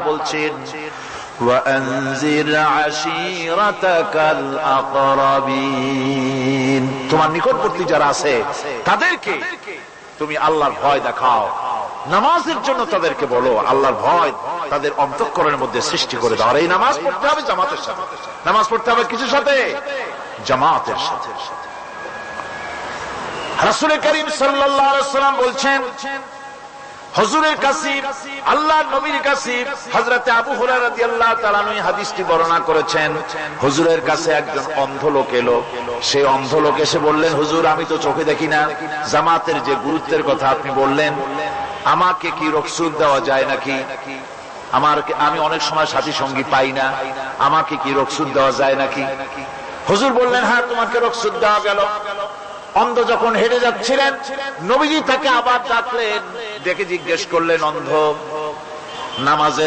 বলছেন ওয়ানজির আশীরাতাকাল আকরাবিন, তোমার নিকটবর্তী যারা আছে তাদেরকে তুমি আল্লাহর ভয় দেখাও। নামাজের জন্য তাদেরকে বলো আল্লাহর ভয় তাদের অন্তঃকরণের মধ্যে সৃষ্টি করে দাও। আর এই নামাজ পড়তে হবে জামাতের সাথে, নামাজ পড়তে হবে কিছুর সাথে, জামাতের সাথে। রাসূল করিম সাল্লাল্লাহু আলাইহি ওয়াসাল্লাম বলছেন, হুজুরের কাছে আল্লাহর নবীর কাছে হযরতে আবু হুরায়রা রাদিয়াল্লাহু তাআলা আনহু হাদিসটি বর্ণনা করেছেন। হুজুরের কাছে একজন অন্ধ লোক এলো। সেই অন্ধ লোক এসে বললেন, হুজুর আমি তো চোখে দেখি না, জামাতের যে গুরুত্বের কথা আপনি বললেন, আমাকে কি রুখসত দেওয়া যায় নাকি? আমি অনেক সময় সাথী সঙ্গী পাই না, আমাকে কি রুখসত দেওয়া যায় নাকি? হুজুর বললেন, হ্যাঁ তোমাকে রুখসত দেওয়া গেল। অন্ধ যখন হেঁটে যাচ্ছিলেন, নবীজি তাকে আবার ডাকলেন, ডেকে জিজ্ঞেস করলেন, অন্ধ নামাজের